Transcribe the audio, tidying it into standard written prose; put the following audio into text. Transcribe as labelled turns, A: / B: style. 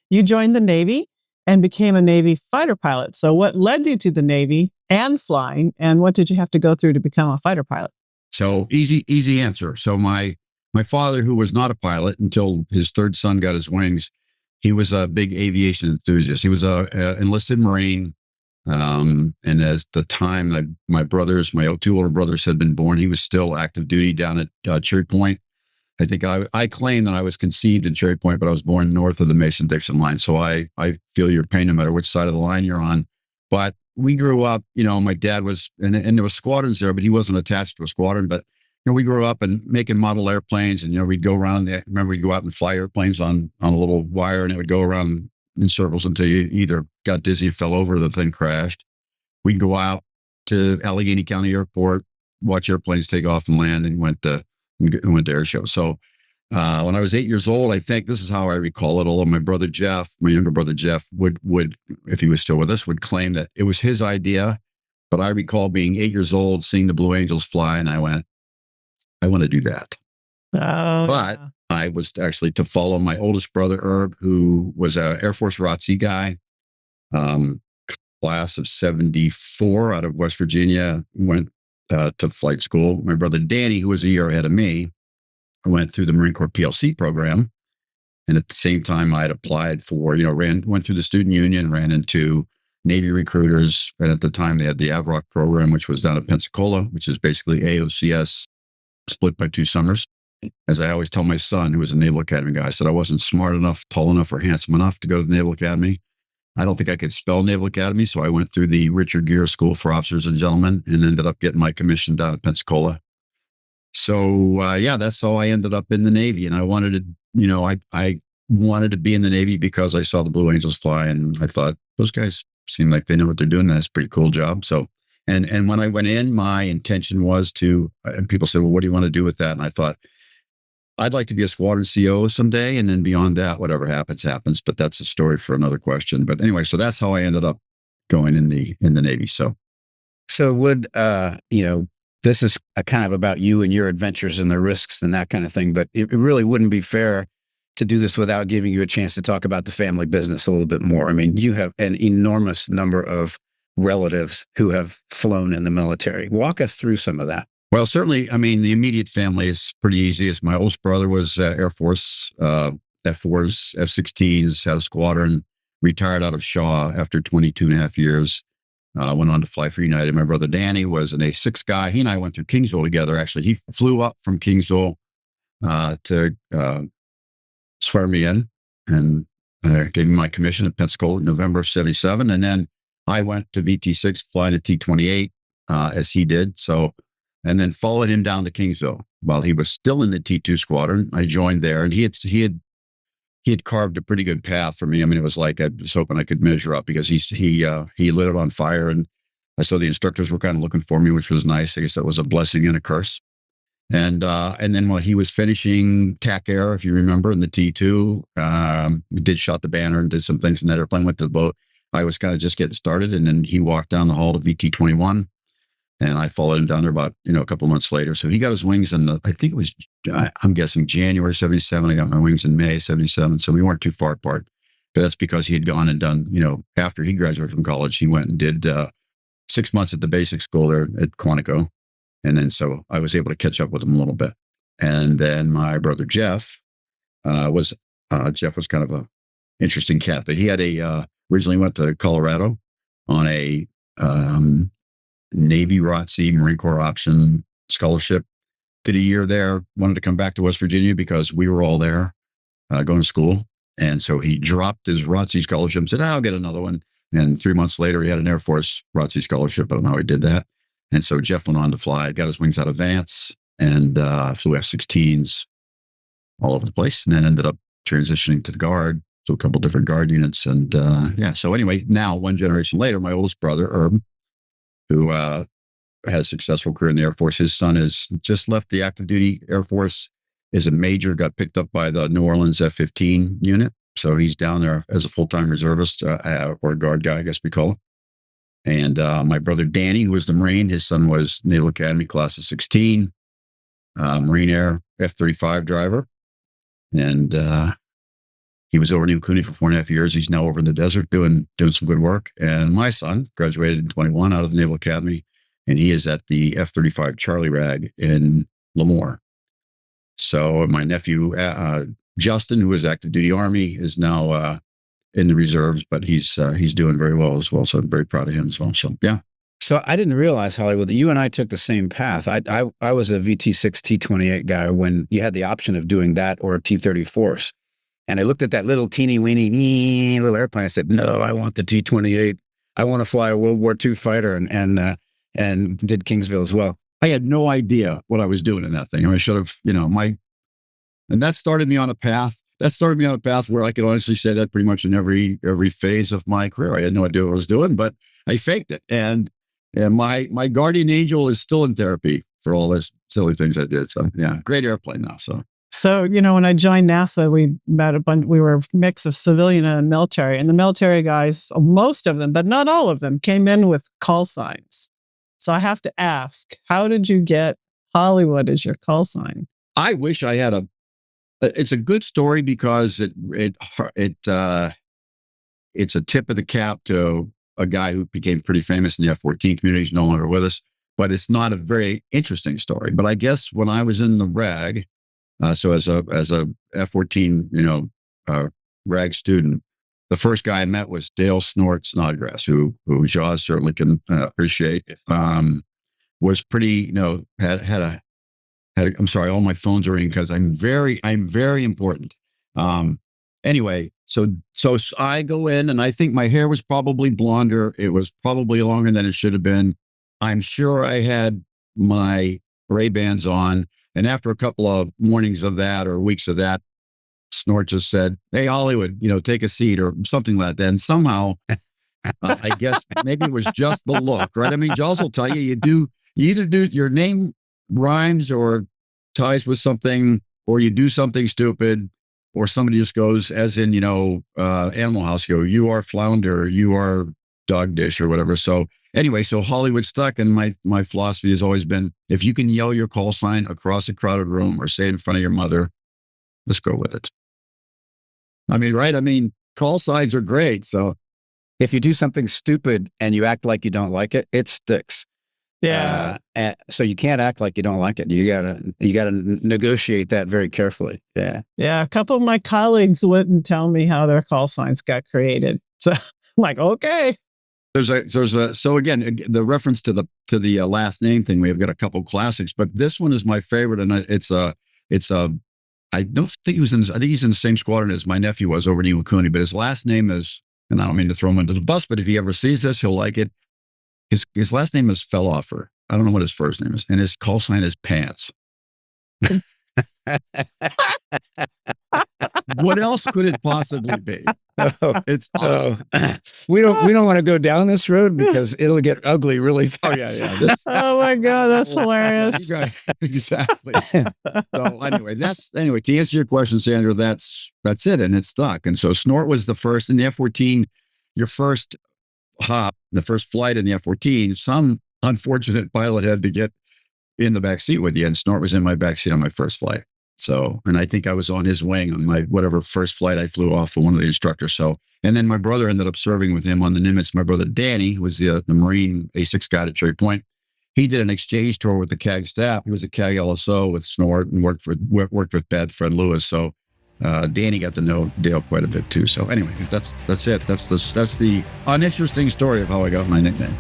A: you joined the Navy and became a Navy fighter pilot. So what led you to the Navy and flying, and what did you have to go through to become a fighter pilot?
B: So easy answer. So my father, who was not a pilot until his third son got his wings, he was a big aviation enthusiast. He was a enlisted Marine. And as the time my two older brothers had been born, he was still active duty down at Cherry Point. I think I claim that I was conceived in Cherry Point, but I was born north of the Mason-Dixon line. So I feel your pain no matter which side of the line you're on. But we grew up, my dad was, and there was squadrons there, but he wasn't attached to a squadron. But, we grew up and making model airplanes, and, we'd go around remember we'd go out and fly airplanes on a little wire, and it would go around in circles until you either got dizzy and fell over or the thing crashed. We'd go out to Allegheny County Airport, watch airplanes take off and land, and went to air shows. So when I was 8 years old, I think this is how I recall it, although my younger brother Jeff, would, if he was still with us, would claim that it was his idea. But I recall being 8 years old, seeing the Blue Angels fly, and I went, I want to do that.
A: Oh,
B: but
A: yeah.
B: I was actually to follow my oldest brother, Herb, who was an Air Force ROTC guy, class of 74 out of West Virginia, went to flight school. My brother Danny, who was a year ahead of me, went through the Marine Corps PLC program. And at the same time, I had applied for, went through the student union, ran into Navy recruiters. And at the time, they had the AVROC program, which was down at Pensacola, which is basically AOCS split by 2 summers. As I always tell my son, who was a Naval Academy guy, I said I wasn't smart enough, tall enough, or handsome enough to go to the Naval Academy. I don't think I could spell Naval Academy, so I went through the Richard Gere School for Officers and Gentlemen and ended up getting my commission down at Pensacola. So, that's how I ended up in the Navy. And I wanted to, I wanted to be in the Navy because I saw the Blue Angels fly, and I thought, those guys seem like they know what they're doing. That's a pretty cool job. So, and when I went in, my intention was to, and people said, well, what do you want to do with that? And I thought, I'd like to be a squadron CO someday. And then beyond that, whatever happens, happens. But that's a story for another question. But anyway, so that's how I ended up going in the Navy. So
C: would, this is a kind of about you and your adventures and the risks and that kind of thing, but it really wouldn't be fair to do this without giving you a chance to talk about the family business a little bit more. I mean, you have an enormous number of relatives who have flown in the military. Walk us through some of that.
B: Well, certainly, I mean, the immediate family is pretty easy. As my oldest brother was Air Force, F-4s, F-16s, had a squadron, retired out of Shaw after 22 and a half years, went on to fly for United. My brother Danny was an A6 guy. He and I went through Kingsville together, actually. He flew up from Kingsville to swear me in and gave me my commission at Pensacola in November of 77. And then I went to VT6 flying a T-28 as he did. So, and then followed him down to Kingsville while he was still in the T2 squadron. I joined there, and he had carved a pretty good path for me. I mean, it was like I was hoping I could measure up because he lit it on fire, and I saw the instructors were kind of looking for me, which was nice. I guess that was a blessing and a curse. And then while he was finishing TAC Air, if you remember, in the T2, we did shot the banner and did some things in that airplane, went to the boat. I was kind of just getting started, and then he walked down the hall to VT-21. And I followed him down there about, a couple of months later. So he got his wings in I think it was, I'm guessing January 77. I got my wings in May 77. So we weren't too far apart. But that's because he had gone and done, after he graduated from college, he went and did 6 months at the basic school there at Quantico. And then so I was able to catch up with him a little bit. And then my brother Jeff was kind of a interesting cat. But he had originally went to Colorado on a Navy ROTC Marine Corps option scholarship. Did a year there, wanted to come back to West Virginia because we were all there going to school. And so he dropped his ROTC scholarship and said, I'll get another one. And 3 months later, he had an Air Force ROTC scholarship. I don't know how he did that. And so Jeff went on to fly, got his wings out of Vance, and flew F-16s all over the place, and then ended up transitioning to the Guard, so a couple different Guard units. And so anyway, now one generation later, my oldest brother, Herb, who had a successful career in the Air Force. His son has just left the active duty Air Force, is a major, got picked up by the New Orleans F-15 unit. So he's down there as a full-time reservist or Guard guy, I guess we call it. And my brother Danny, who was the Marine, his son was Naval Academy class of 16, Marine Air F-35 driver. And he was over in Ukuni for 4.5 years. He's now over in the desert doing some good work. And my son graduated in 21 out of the Naval Academy, and he is at the F-35 Charlie Rag in Lemoore. So my nephew, Justin, who is active duty Army, is now in the reserves, but he's doing very well as well. So I'm very proud of him as well. So, yeah.
C: So I didn't realize, Hollywood, that you and I took the same path. I was a VT6 T-28 guy when you had the option of doing that or a T-34s. And I looked at that little teeny weeny little airplane. I said, no, I want the T-28. I want to fly a World War II fighter, and did Kingsville as well.
B: I had no idea what I was doing in that thing. I should have, and that started me on a path. That started me on a path where I could honestly say that pretty much in every phase of my career. I had no idea what I was doing, but I faked it. And my guardian angel is still in therapy for all those silly things I did. So yeah, great airplane now.
A: So, when I joined NASA, we met we were a mix of civilian and military, and the military guys, most of them, but not all of them, came in with call signs. So I have to ask, how did you get Hollywood as your call sign?
B: I wish I had it's a good story because it's a tip of the cap to a guy who became pretty famous in the F-14 community. He's no longer with us, but it's not a very interesting story. But I guess when I was in the RAG, so as a F-14, RAG student, the first guy I met was Dale Snort Snodgrass, who Jaws certainly can appreciate. Was pretty, had I'm sorry, all my phones are ringing because I'm very important. Anyway, so I go in, and I think my hair was probably blonder. It was probably longer than it should have been. I'm sure I had my Ray-Bans on. And after a couple of mornings of that or weeks of that, Snort just said, "Hey, Hollywood, take a seat," or something like that. And somehow, I guess maybe it was just the look, right? I mean, Jaws will tell you, you either do your name rhymes or ties with something, or you do something stupid, or somebody just goes, as in, Animal House, you are Flounder, you are Dog Dish, or whatever. So anyway, so Hollywood stuck, and my philosophy has always been, if you can yell your call sign across a crowded room or say it in front of your mother, let's go with it. I mean, right? I mean, call signs are great. So
C: if you do something stupid and you act like you don't like it, it sticks.
A: Yeah.
C: So you can't act like you don't like it. You gotta negotiate that very carefully. Yeah.
A: Yeah. A couple of my colleagues wouldn't tell me how their call signs got created. So I'm like, okay.
B: So again, the reference to the last name thing, we've got a couple classics, but this one is my favorite, and I don't think I think he's in the same squadron as my nephew was over in Iwakuni, but his last name is, and I don't mean to throw him under the bus, but if he ever sees this, he'll like it. His last name is Felloffer. I don't know what his first name is, and his call sign is Pants. What else could it possibly be? It's
C: we don't want to go down this road because it'll get ugly really fast.
A: Oh my God, that's hilarious.
B: Exactly. So anyway, to answer your question, Sandra, that's it, and it stuck. And so Snort was the first in the F-14. Your first hop, the first flight in the F-14, some unfortunate pilot had to get in the back seat with you, and Snort was in my back seat on my first flight. So, and I think I was on his wing on my whatever first flight I flew off for one of the instructors. So, and then my brother ended up serving with him on the Nimitz. My brother Danny, who was the Marine A6 guide at Cherry Point. He did an exchange tour with the CAG staff. He was a CAG LSO with Snort and worked with Bad Fred Lewis. So, Danny got to know Dale quite a bit too. So anyway, that's it. That's the uninteresting story of how I got my nickname.